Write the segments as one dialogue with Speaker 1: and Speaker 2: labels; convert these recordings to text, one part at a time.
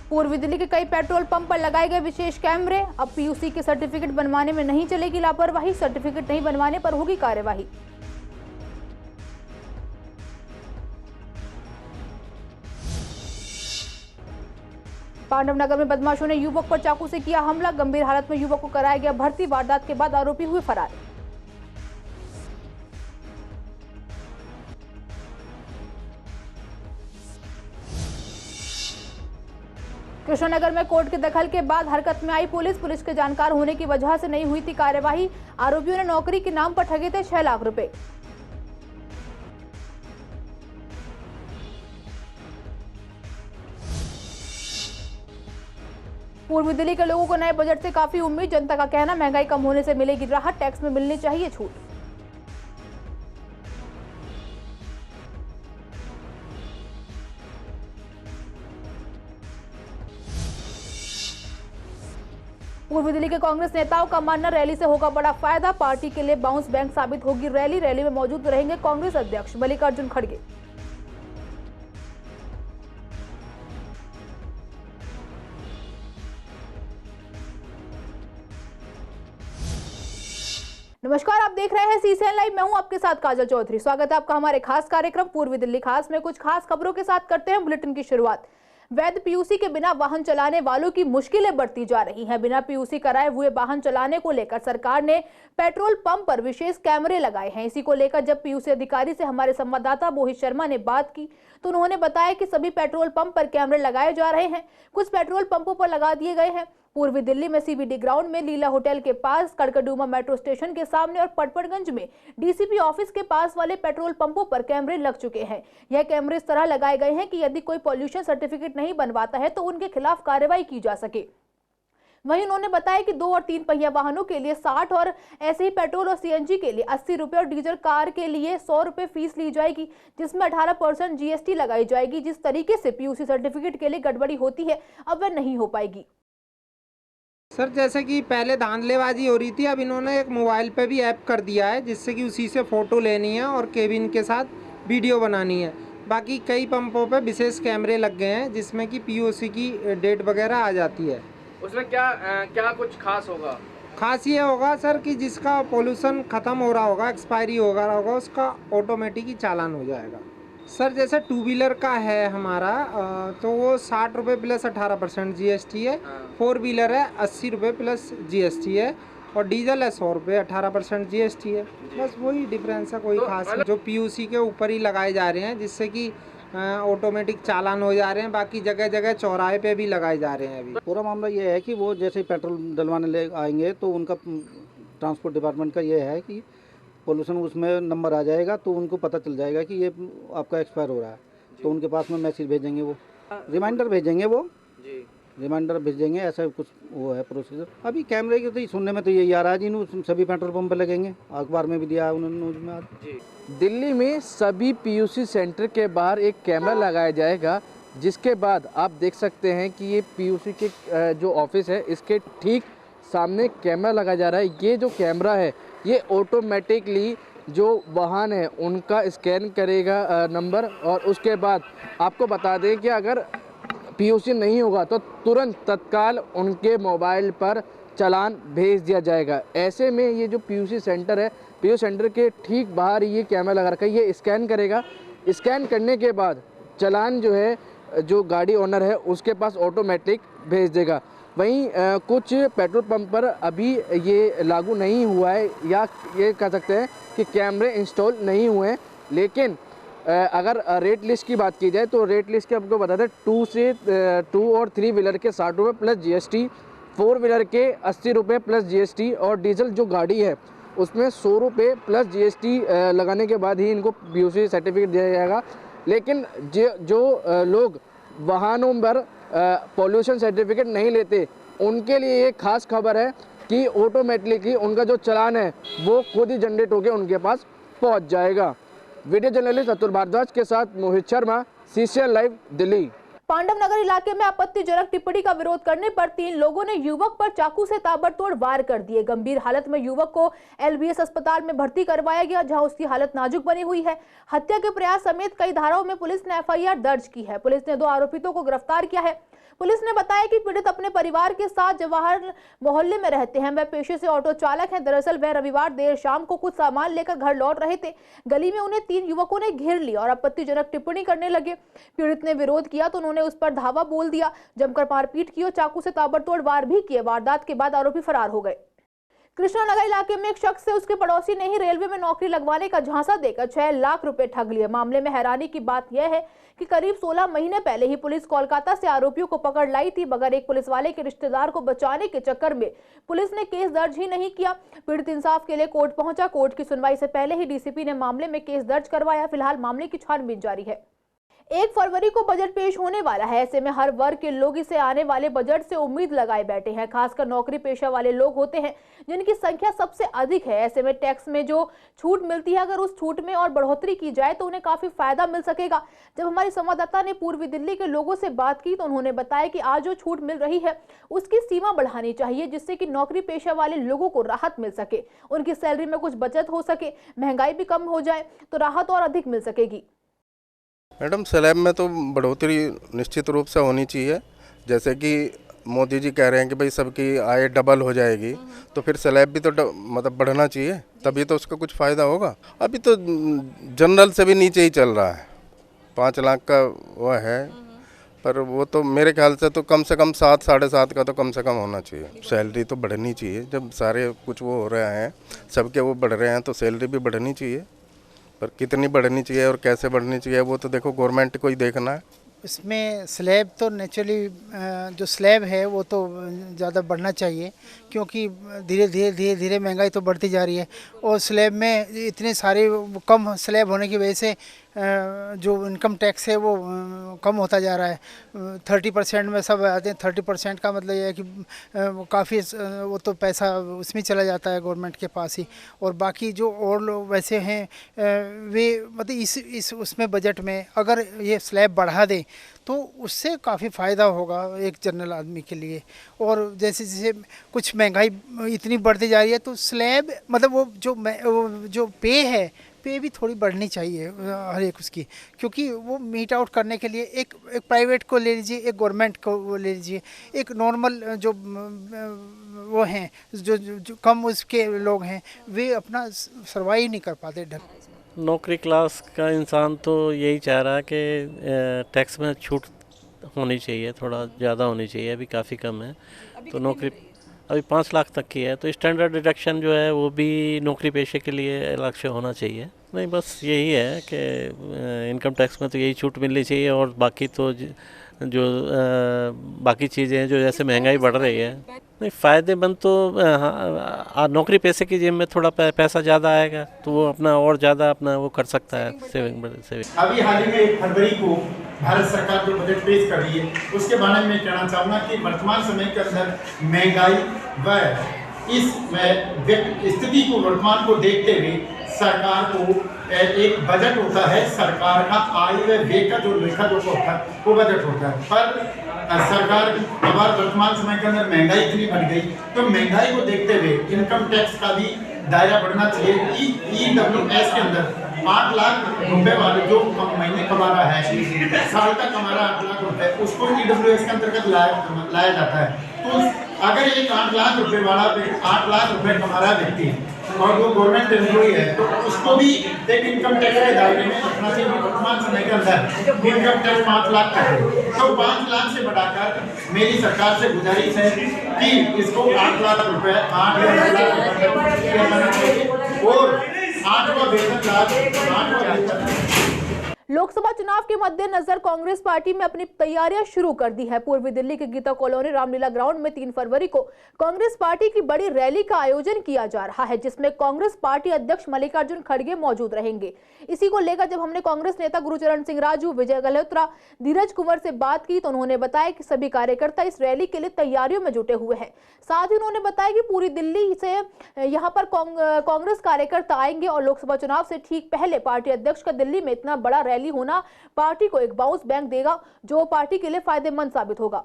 Speaker 1: पूर्वी दिल्ली के कई पेट्रोल पंप पर लगाए गए विशेष कैमरे। अब पीयूसी के सर्टिफिकेट बनवाने में नहीं चलेगी लापरवाही, सर्टिफिकेट नहीं बनवाने पर होगी कार्यवाही। पांडवनगर में बदमाशों ने युवक पर चाकू से किया हमला, गंभीर हालत में युवक को कराया गया भर्ती। वारदात के बाद आरोपी हुए फरार। कृष्णनगर में कोर्ट के दखल के बाद हरकत में आई पुलिस के जानकार होने की वजह से नहीं हुई थी कार्यवाही। आरोपियों ने नौकरी के नाम पर ठगे थे 6 लाख रुपए। पूर्वी दिल्ली के लोगों को नए बजट से काफी उम्मीद। जनता का कहना, महंगाई कम होने से मिलेगी राहत, टैक्स में मिलनी चाहिए छूट। पूर्वी दिल्ली के कांग्रेस नेताओं का मानना, रैली से होगा बड़ा फायदा। पार्टी के लिए बाउंस बैंक साबित होगी रैली में मौजूद रहेंगे कांग्रेस अध्यक्ष मल्लिकार्जुन खड़गे। नमस्कार, आप देख रहे हैं सीसीएन लाइव। मैं हूं आपके साथ काजल चौधरी। स्वागत है आपका हमारे खास कार्यक्रम पूर्वी दिल्ली खास में। कुछ खास खबरों के साथ करते हैं बुलेटिन की शुरुआत। वैध पीयूसी के बिना वाहन चलाने वालों की मुश्किलें बढ़ती जा रही हैं। बिना पीयूसी कराए हुए वाहन चलाने को लेकर सरकार ने पेट्रोल पंप पर विशेष कैमरे लगाए हैं। इसी को लेकर जब पीयूसी अधिकारी से हमारे संवाददाता मोहित शर्मा ने बात की तो उन्होंने बताया कि सभी पेट्रोल पंप पर कैमरे लगाए जा रहे हैं। कुछ पेट्रोल पंपों पर लगा दिए गए हैं। पूर्वी दिल्ली में सीबीडी ग्राउंड में, लीला होटल के पास, कड़कड़डूमा मेट्रो स्टेशन के सामने और पटपड़गंज में डीसीपी ऑफिस के पास वाले पेट्रोल पंपों पर कैमरे लग चुके हैं। यह कैमरे इस तरह लगाए गए हैं कि यदि कोई पॉल्यूशन सर्टिफिकेट नहीं बनवाता है तो उनके खिलाफ कार्रवाई की जा सके। वहीं उन्होंने बताया कि 2 और 3 पहिया वाहनों के लिए 60 और ऐसे ही पेट्रोल और सीएनजी के लिए 80 रुपए और डीजल कार के लिए 100 रुपए फीस ली जाएगी, जिसमें 18% जीएसटी लगाई जाएगी। जिस तरीके से पीयूसी सर्टिफिकेट के लिए गड़बड़ी होती है अब वह नहीं हो पाएगी।
Speaker 2: सर, जैसे कि पहले धांधलेबाजी हो रही थी, अब इन्होंने एक मोबाइल पे भी ऐप कर दिया है जिससे कि उसी से फ़ोटो लेनी है और केबिन के साथ वीडियो बनानी है। बाकी कई पंपों पे विशेष कैमरे लग गए हैं जिसमें कि पीयूसी की डेट वगैरह आ जाती है।
Speaker 3: उसमें क्या कुछ खास होगा?
Speaker 2: खास ये होगा सर कि जिसका पोल्यूशन ख़त्म हो रहा होगा, एक्सपायरी हो रहा होगा, उसका ऑटोमेटिक ही चालान हो जाएगा। सर, जैसे 2 व्हीलर का है हमारा तो वो 60 रुपये प्लस 18% जीएसटी है। 4 व्हीलर है 80 रुपये प्लस जीएसटी है और डीजल है 100 रुपये 18% जीएसटी है। बस वही डिफरेंस है, कोई खास नहीं। जो पीयूसी के ऊपर ही लगाए जा रहे हैं जिससे कि ऑटोमेटिक चालान हो जा रहे हैं। बाकी जगह जगह चौराहे पे भी लगाए जा रहे हैं। अभी
Speaker 4: पूरा मामला ये है कि वो जैसे पेट्रोल डलवाने ले आएंगे तो उनका ट्रांसपोर्ट डिपार्टमेंट का ये है कि पोल्यूशन उसमें नंबर आ जाएगा तो उनको पता चल जाएगा कि ये आपका एक्सपायर हो रहा है, तो उनके पास में मैसेज भेजेंगे, वो रिमाइंडर भेजेंगे, रिमाइंडर भेजेंगे। ऐसा कुछ वो है प्रोसीजर। अभी कैमरे के तो सुनने में तो यही आ रहा है जी, सभी पेट्रोल पंप पे लगेंगे। अखबार में भी दिया है उन्होंने न्यूज़ में आज।
Speaker 3: दिल्ली में सभी पीयूसी सेंटर के बाहर एक कैमरा लगाया जाएगा, जिसके बाद आप देख सकते हैं कि ये पीयूसी के जो ऑफिस है इसके ठीक सामने कैमरा लगाया जा रहा है। ये जो कैमरा है ये ऑटोमेटिकली जो वाहन है उनका स्कैन करेगा नंबर, और उसके बाद आपको बता दें कि अगर पीयूसी नहीं होगा तो तुरंत तत्काल उनके मोबाइल पर चालान भेज दिया जाएगा। ऐसे में ये जो पीयूसी सेंटर है, पीयूसी सेंटर के ठीक बाहर ये कैमरा लगा रखा है। ये स्कैन करेगा, स्कैन करने के बाद चालान जो है जो गाड़ी ओनर है उसके पास ऑटोमेटिक भेज देगा। वहीं कुछ पेट्रोल पंप पर अभी ये लागू नहीं हुआ है, या ये कह सकते हैं कि कैमरे इंस्टॉल नहीं हुए हैं। लेकिन अगर रेट लिस्ट की बात की जाए तो रेट लिस्ट के आपको बता दें 2 और 3 व्हीलर के 60 रुपये प्लस जीएसटी, 4 व्हीलर के 80 रुपये प्लस जीएसटी और डीजल जो गाड़ी है उसमें 100 रुपये प्लस जीएसटी लगाने के बाद ही इनको पीयूसी सर्टिफिकेट दिया जाएगा। लेकिन जो लोग वाहनों पर पॉल्यूशन सर्टिफिकेट नहीं लेते उनके लिए एक खास खबर है कि ऑटोमेटिकली उनका जो चालान है वो खुद ही जनरेट होकर उनके पास पहुंच जाएगा। वीडियो जर्नलिस्ट अतुल भारद्वाज के साथ मोहित शर्मा, सीसीएन लाइव, दिल्ली।
Speaker 1: पांडवनगर इलाके में आपत्तिजनक टिप्पणी का विरोध करने पर 3 लोगों ने युवक पर चाकू से ताबड़तोड़ वार कर दिए। गंभीर हालत में युवक को एलबीएस अस्पताल में भर्ती करवाया गया, जहां उसकी हालत नाजुक बनी हुई है। हत्या के प्रयास समेत कई धाराओं में पुलिस ने एफआईआर दर्ज की है। पुलिस ने 2 आरोपितों को गिरफ्तार किया है। पुलिस ने बताया कि पीड़ित अपने परिवार के साथ जवाहर मोहल्ले में रहते हैं। वह पेशे से ऑटो चालक हैं। दरअसल वह रविवार देर शाम को कुछ सामान लेकर घर लौट रहे थे। गली में उन्हें 3 युवकों ने घेर लिया और आपत्तिजनक टिप्पणी करने लगे। पीड़ित ने विरोध किया तो उन्होंने उस पर धावा बोल दिया, जमकर मारपीट की और चाकू से ताबड़तोड़ वार भी किए। वारदात के बाद आरोपी फरार हो गए। कृष्णानगर इलाके में एक शख्स से उसके पड़ोसी ने ही रेलवे में नौकरी लगवाने का झांसा देकर 6 लाख रुपए ठग लिए। मामले में हैरानी की बात यह है कि करीब 16 महीने पहले ही पुलिस कोलकाता से आरोपियों को पकड़ लाई थी, मगर एक पुलिस वाले के रिश्तेदार को बचाने के चक्कर में पुलिस ने केस दर्ज ही नहीं किया। पीड़ित इंसाफ के लिए कोर्ट पहुंचा। कोर्ट की सुनवाई से पहले ही डीसीपी ने मामले में केस दर्ज करवाया। फिलहाल मामले की छानबीन जारी है। 1 फरवरी को बजट पेश होने वाला है। ऐसे में हर वर्ग के लोग इसे आने वाले बजट से उम्मीद लगाए बैठे हैं। खासकर नौकरी पेशा वाले लोग होते हैं जिनकी संख्या सबसे अधिक है। ऐसे में टैक्स में जो छूट मिलती है, अगर उस छूट में और बढ़ोतरी की जाए तो उन्हें काफी फायदा मिल सकेगा। जब हमारी संवाददाता ने पूर्वी दिल्ली के लोगों से बात की तो उन्होंने बताया कि आज जो छूट मिल रही है उसकी सीमा बढ़ानी चाहिए, जिससे कि नौकरी पेशा वाले लोगों को राहत मिल सके, उनकी सैलरी में कुछ बचत हो सके, महंगाई भी कम हो जाए तो राहत और अधिक मिल सकेगी।
Speaker 5: मैडम, स्लैब में तो बढ़ोतरी निश्चित रूप से होनी चाहिए। जैसे कि मोदी जी कह रहे हैं कि भाई सबकी आय डबल हो जाएगी, तो फिर स्लैब भी तो मतलब बढ़ना चाहिए, तभी तो उसका कुछ फ़ायदा होगा। अभी तो जनरल से भी नीचे ही चल रहा है, 5 लाख का वो है, पर वो तो मेरे ख्याल से तो कम से कम 7 साढ़े 7 का तो कम से कम होना चाहिए। सैलरी तो बढ़नी चाहिए। जब सारे कुछ वो हो रहे हैं, सबके वो बढ़ रहे हैं, तो सैलरी भी बढ़नी चाहिए। पर कितनी बढ़नी चाहिए और कैसे बढ़नी चाहिए वो तो देखो गवर्नमेंट को ही देखना है।
Speaker 6: इसमें स्लैब तो नेचुरली जो स्लैब है वो तो ज़्यादा बढ़ना चाहिए, क्योंकि धीरे धीरे महंगाई तो बढ़ती जा रही है और स्लैब में इतने सारे कम स्लैब होने की वजह से जो इनकम टैक्स है वो कम होता जा रहा है। 30% में सब आते हैं। 30% का मतलब ये है कि काफ़ी वो तो पैसा उसमें चला जाता है गवर्नमेंट के पास ही, और बाकी जो और लोग वैसे हैं वे मतलब इस उसमें बजट में अगर ये स्लैब बढ़ा दें तो उससे काफ़ी फ़ायदा होगा एक जनरल आदमी के लिए। और जैसे जैसे कुछ महंगाई इतनी बढ़ती जा रही है तो स्लैब मतलब वो जो पे है, पे भी थोड़ी बढ़नी चाहिए हर एक उसकी, क्योंकि वो मीट आउट करने के लिए एक प्राइवेट को ले लीजिए, एक गवर्नमेंट को ले लीजिए, एक नॉर्मल जो वो हैं जो कम उसके लोग हैं वे अपना सर्वाइव नहीं कर पाते ढंग।
Speaker 7: नौकरी क्लास का इंसान तो यही चाह रहा है कि टैक्स में छूट होनी चाहिए, थोड़ा ज़्यादा होनी चाहिए, अभी काफ़ी कम है। तो नौकरी अभी 5 लाख तक की है, तो स्टैंडर्ड डिडक्शन जो है वो भी नौकरी पेशे के लिए अलग से होना चाहिए। नहीं, बस यही है कि इनकम टैक्स में तो यही छूट मिलनी चाहिए, और बाकी तो जो बाकी चीज़ें जो जैसे महंगाई बढ़ रही है, नहीं फ़ायदेमंद तो नौकरी पैसे की जेब में थोड़ा पैसा ज़्यादा आएगा तो वो अपना और ज़्यादा अपना वो कर सकता है सेविंग।
Speaker 8: अभी हाल ही में 1 फरवरी को भारत सरकार जो बजट पेश कर रही है उसके बारे में कहना चाहूँगा कि वर्तमान समय के अंदर महंगाई व इस स्थिति को वर्तमान को देखते हुए सरकार को एक बजट होता है, सरकार का आय व व्यय का जो लेखा जोखा होता है वो बजट होता है। पर सरकार अब वर्तमान समय के अंदर महंगाई इतनी बढ़ गई तो महंगाई को देखते हुए इनकम टैक्स का भी दायरा बढ़ना चाहिए। EWS के अंदर 8 लाख रुपए वाले जो महीने कमा रहा है, साल का कमा रहा है 8 लाख रुपए, उसको EWS के अंतर्गत लाया जाता है। तो अगर एक 8 लाख रुपए वाला 8 लाख रुपए कमा रहा व्यक्ति और वो गवर्नमेंट एम्प्लॉई है तो उसको भी एक इनकम टैक्स के दायरे में रखना चाहिए। वर्तमान समय के अंदर इनकम टैक्स 5 लाख का है, तो 5 लाख से बढ़ाकर मेरी सरकार से गुजारिश है कि इसको 8 लाख रुपए 8 लाख रुपए और 8वां वेतन लाभ।
Speaker 1: लोकसभा चुनाव के मद्देनजर कांग्रेस पार्टी में अपनी तैयारियां शुरू कर दी है। पूर्वी दिल्ली के गीता कॉलोनी रामलीला ग्राउंड में 3 फरवरी को कांग्रेस पार्टी की बड़ी रैली का आयोजन किया जा रहा है, जिसमें कांग्रेस पार्टी अध्यक्ष मल्लिकार्जुन खड़गे मौजूद रहेंगे। इसी को लेकर जब हमने कांग्रेस नेता गुरुचरण सिंह राजू, विजय गल्होत्रा, धीरज कुंवर से बात की तो उन्होंने बताया कि सभी कार्यकर्ता इस रैली के लिए तैयारियों में जुटे हुए हैं। साथ ही उन्होंने बताया कि पूरी दिल्ली से यहाँ पर कांग्रेस कार्यकर्ता आएंगे और लोकसभा चुनाव से ठीक पहले पार्टी अध्यक्ष का दिल्ली में इतना बड़ा रैली होना पार्टी को एक बाउंस बैंक देगा जो पार्टी के लिए फायदेमंद साबित होगा।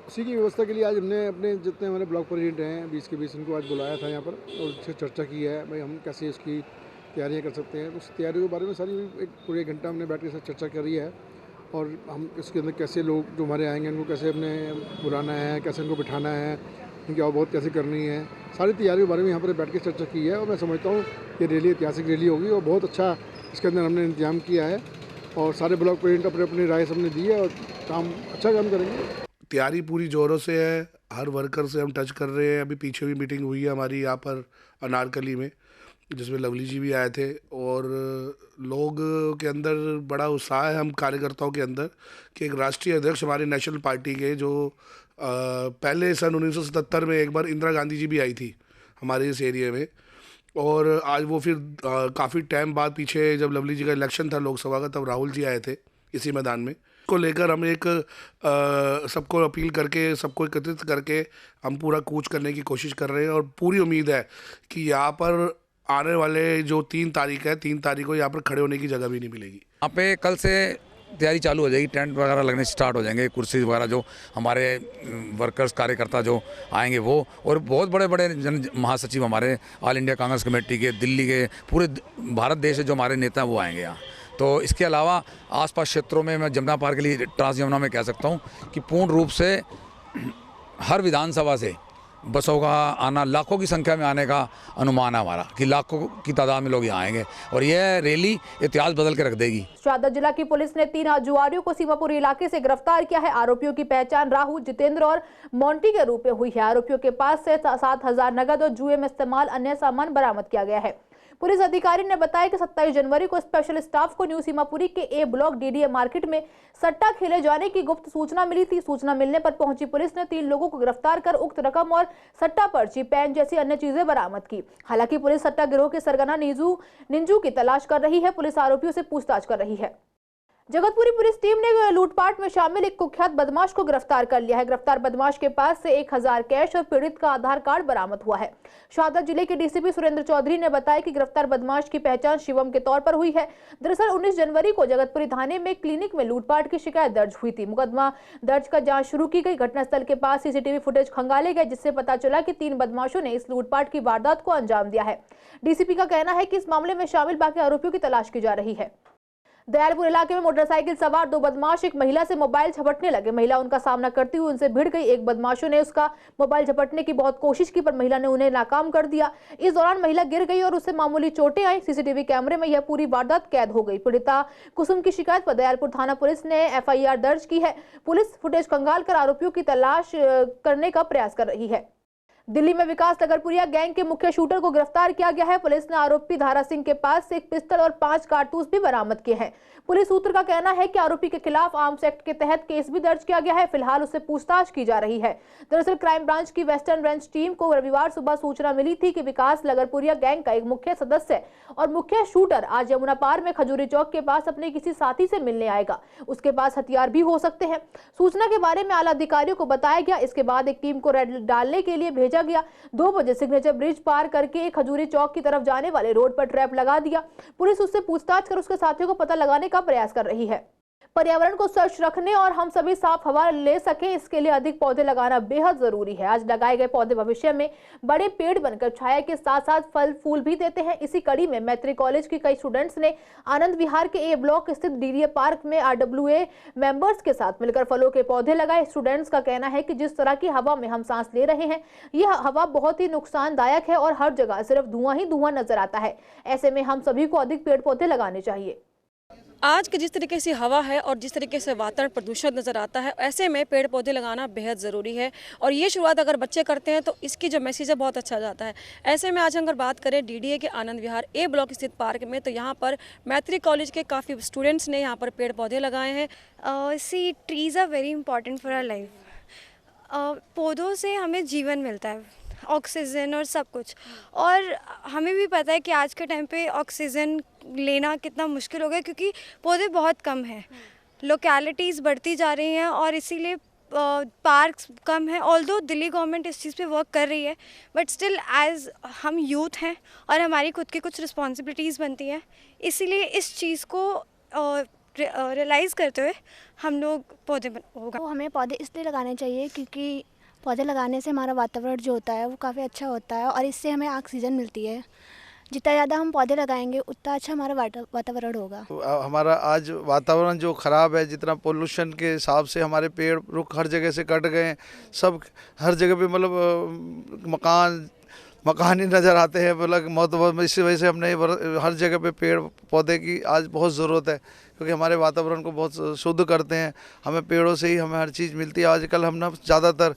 Speaker 9: उसी की व्यवस्था के लिए आज हमने अपने जितने हमारे ब्लॉक प्रेसिडेंट हैं 20 के 20 उनको आज बुलाया था यहाँ पर और उससे चर्चा की है भाई हम कैसे इसकी तैयारियाँ कर सकते हैं। उस तैयारी के बारे में सारी एक पूरे घंटा हमने बैठ के साथ चर्चा करी है और हम इसके अंदर कैसे लोग जो हमारे आएंगे उनको कैसे अपने बुलाना है, कैसे उनको बिठाना है, उनकी आवभगत कैसे करनी है, सारी तैयारियों के बारे में यहाँ पर बैठ के चर्चा की है। और मैं समझता हूँ ये रैली ऐतिहासिक रैली होगी और बहुत अच्छा इसके अंदर हमने इंतजाम किया है और सारे ब्लॉक प्रेसिडेंट अपनी अपनी राय सबने दी है और अच्छा काम करेंगे।
Speaker 10: तैयारी पूरी ज़ोरों से है, हर वर्कर से हम टच कर रहे हैं। अभी पीछे भी मीटिंग हुई है हमारी यहाँ पर अनारकली में, जिसमें लवली जी भी आए थे और लोग के अंदर बड़ा उत्साह है हम कार्यकर्ताओं के अंदर कि एक राष्ट्रीय अध्यक्ष हमारी नेशनल पार्टी के जो पहले सन 1977 में एक बार इंदिरा गांधी जी भी आई थी हमारे इस एरिया में और आज वो फिर काफ़ी टाइम बाद पीछे जब लवली जी का इलेक्शन था लोकसभा का तब राहुल जी आए थे इसी मैदान में। को लेकर हम एक सबको अपील करके सबको एकत्रित करके हम पूरा कूच करने की कोशिश कर रहे हैं और पूरी उम्मीद है कि यहाँ पर आने वाले जो 3 तारीख है 3 तारीख को यहाँ पर खड़े होने की जगह भी नहीं मिलेगी।
Speaker 11: यहाँ पे कल से तैयारी चालू हो जाएगी, टेंट वगैरह लगने स्टार्ट हो जाएंगे, कुर्सी वगैरह जो हमारे वर्कर्स कार्यकर्ता जो आएंगे वो, और बहुत बड़े बड़े जन महासचिव हमारे ऑल इंडिया कांग्रेस कमेटी के, दिल्ली के, पूरे भारत देश से जो हमारे नेता हैं वो आएंगे यहाँ। तो इसके अलावा आसपास क्षेत्रों में मैं जमुना पार के लिए ट्रांस यमुना में कह सकता हूँ कि पूर्ण रूप से हर विधानसभा से बसों का आना, लाखों की संख्या में आने का अनुमान है हमारा कि लाखों की तादाद में लोग यहाँ आएंगे और यह रैली इतिहास बदल के रख देगी।
Speaker 1: शाहदरा जिला की पुलिस ने 3 जुआरियों को सीमापुर इलाके से गिरफ्तार किया है। आरोपियों की पहचान राहुल, जितेंद्र और मोंटी के रूप में हुई है। आरोपियों के पास से 7,000 नगद और जुए में इस्तेमाल अन्य सामान बरामद किया गया है। पुलिस अधिकारी ने बताया कि 27 जनवरी को स्पेशल स्टाफ को न्यू सीमापुरी के ए ब्लॉक डीडीए मार्केट में सट्टा खेले जाने की गुप्त सूचना मिली थी। सूचना मिलने पर पहुंची पुलिस ने 3 लोगों को गिरफ्तार कर उक्त रकम और सट्टा पर्ची, पेन जैसी अन्य चीजें बरामद की। हालांकि पुलिस सट्टा गिरोह के सरगना निंजू की तलाश कर रही है। पुलिस आरोपियों से पूछताछ कर रही है। जगतपुरी पुलिस टीम ने लूटपाट में शामिल एक कुख्यात बदमाश को गिरफ्तार कर लिया है। गिरफ्तार बदमाश के पास से 1000 कैश और पीड़ित का आधार कार्ड बरामद हुआ है। शाहदरा जिले के डीसीपी सुरेंद्र चौधरी ने बताया कि गिरफ्तार बदमाश की पहचान शिवम के तौर पर हुई है। दरअसल 19 जनवरी को जगतपुरी थाने में क्लिनिक में लूटपाट की शिकायत दर्ज हुई थी। मुकदमा दर्ज कर जांच शुरू की गई। घटनास्थल के पास सीसीटीवी फुटेज खंगाले गए, जिससे पता चला कि 3 बदमाशों ने इस लूटपाट की वारदात को अंजाम दिया है। डीसीपी का कहना है कि इस मामले में शामिल बाकी आरोपियों की तलाश की जा रही है। दयालपुर इलाके में मोटरसाइकिल सवार 2 बदमाश एक महिला से मोबाइल झपटने लगे। महिला उनका सामना करती हुई उनसे भिड़ गई। एक बदमाशों ने उसका मोबाइल झपटने की बहुत कोशिश की, पर महिला ने उन्हें नाकाम कर दिया। इस दौरान महिला गिर गई और उससे मामूली चोटें आई। सीसीटीवी कैमरे में यह पूरी वारदात कैद हो गई। पीड़िता कुसुम की शिकायत पर दयालपुर थाना पुलिस ने FIR दर्ज की है। पुलिस फुटेज खंगाल कर आरोपियों की तलाश करने का प्रयास कर रही है। दिल्ली में विकास नगरपुरिया गैंग के मुख्य शूटर को गिरफ्तार किया गया है। पुलिस ने आरोपी धारा सिंह के पास से एक पिस्टल और 5 कारतूस भी बरामद किए हैं। पुलिस सूत्र का कहना है कि आरोपी के खिलाफ आर्म्स एक्ट के तहत केस भी दर्ज किया गया है। फिलहाल उससे पूछताछ की जा रही है। दरअसल क्राइम ब्रांच की वेस्टर्न रेंज टीम को रविवार सुबह सूचना मिली थी कि विकास नगरपुरिया गैंग का एक मुख्य सदस्य और मुख्य शूटर आज यमुना पार में खजूरी चौक के पास अपने किसी साथी से मिलने आएगा। उसके पास हथियार भी हो सकते हैं। सूचना के बारे में आला अधिकारियों को बताया गया। इसके बाद एक टीम को रेड डालने के लिए भेजा गया। 2 बजे सिग्नेचर ब्रिज पार करके खजूरी चौक की तरफ जाने वाले रोड पर ट्रैप लगा दिया। पुलिस उससे पूछताछ कर उसके साथियों को पता लगाने का प्रयास कर रही है। पर्यावरण को स्वच्छ रखने और हम सभी साफ हवा ले सकें, इसके लिए अधिक पौधे लगाना बेहद जरूरी है। आज लगाए गए पौधे भविष्य में बड़े पेड़ बनकर छाया के साथ साथ फल फूल भी देते हैं। इसी कड़ी में मैत्री कॉलेज के कई स्टूडेंट्स ने आनंद विहार के ए ब्लॉक स्थित डीडीए पार्क में RWA मेंबर्स के साथ मिलकर फलों के पौधे लगाए। स्टूडेंट्स का कहना है कि जिस तरह की हवा में हम सांस ले रहे हैं, यह हवा बहुत ही नुकसानदायक है और हर जगह सिर्फ धुआं ही धुआं नजर आता है। ऐसे में हम सभी को अधिक पेड़ पौधे लगाने चाहिए।
Speaker 12: आज के जिस तरीके से हवा है और जिस तरीके से वातावरण प्रदूषण नज़र आता है, ऐसे में पेड़ पौधे लगाना बेहद ज़रूरी है और ये शुरुआत अगर बच्चे करते हैं तो इसकी जो मैसेज है बहुत अच्छा जाता है। ऐसे में आज अगर बात करें डीडीए के आनंद विहार ए ब्लॉक स्थित पार्क में, तो यहाँ पर मैत्री कॉलेज के काफ़ी स्टूडेंट्स ने यहाँ पर पेड़ पौधे लगाए हैं।
Speaker 13: See trees are very important for our life. पौधों से हमें जीवन मिलता है, ऑक्सीजन और सब कुछ। और हमें भी पता है कि आज के टाइम पे ऑक्सीजन लेना कितना मुश्किल हो गया, क्योंकि पौधे बहुत कम हैं, लोकेलिटीज़ बढ़ती जा रही हैं और इसीलिए पार्क्स कम हैं। ऑल्दो दिल्ली गवर्नमेंट इस चीज़ पे वर्क कर रही है, बट स्टिल एज हम यूथ हैं और हमारी खुद की कुछ रिस्पॉन्सिबिलिटीज़ बनती हैं, इसीलिए इस चीज़ को रियलाइज़ करते हुए हम लोग पौधे होगा।
Speaker 14: तो हमें पौधे इसलिए लगाने चाहिए क्योंकि पौधे लगाने से हमारा वातावरण जो होता है वो काफ़ी अच्छा होता है और इससे हमें ऑक्सीजन मिलती है। जितना ज़्यादा हम पौधे लगाएंगे उतना अच्छा हमारा वातावरण होगा।
Speaker 15: तो हमारा आज वातावरण जो ख़राब है, जितना पोल्यूशन के हिसाब से हमारे पेड़ रुख हर जगह से कट गए हैं, सब हर जगह पे मतलब मकान ही नज़र आते हैं, मतलब इसी वजह से हमने हर जगह पे पेड़ पौधे की आज बहुत ज़रूरत है, क्योंकि हमारे वातावरण को बहुत शुद्ध करते हैं। हमें पेड़ों से ही हमें हर चीज़ मिलती है। आजकल हम ना ज़्यादातर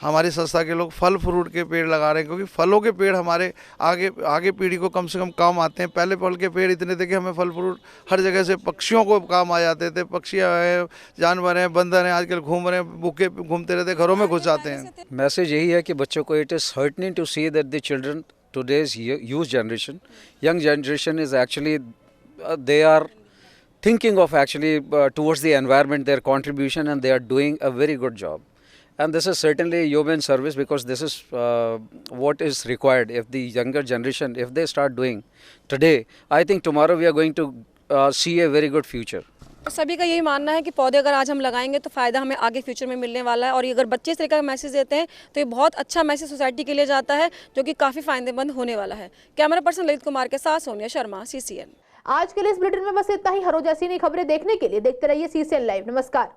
Speaker 15: हमारी संस्था के लोग फल फ्रूट के पेड़ लगा रहे हैं, क्योंकि फलों के पेड़ हमारे आगे पीढ़ी को कम से कम काम आते हैं। पहले फल के पेड़ इतने थे कि हमें फल फ्रूट हर जगह से पक्षियों को काम आ जाते थे। पक्षी हैं, जानवर हैं, बंदर हैं, आजकल घूम रहे हैं, भूखे घूमते रहते, घरों में घुस जाते हैं।
Speaker 16: मैसेज यही है कि बच्चों को it is heartening to see that the children today's youth generation, young generation is actually they are thinking of actually towards the environment, their contribution, and they are doing a very good job. And this is certainly human service, because this is what is required. If the younger generation, if they start doing today, I think tomorrow we are going to see a very good future.
Speaker 12: सभी का यही मानना है कि पौधे अगर आज हम लगाएंगे तो फ़ायदा हमें आगे फ्यूचर में मिलने वाला है, और ये अगर बच्चे इस तरह का मैसेज देते हैं तो ये बहुत अच्छा मैसेज सोसाइटी के लिए जाता है, जो कि काफ़ी फ़ायदेमंद होने वाला है। कैमरा पर्सन ललित कुमार के साथ सोनिया शर्मा, CCN।
Speaker 1: आज के लिए इस बुलेटिन में बस इतना ही। हर रोज ऐसी नई खबरें देखने के लिए देखते रहिए CCN लाइव। नमस्कार।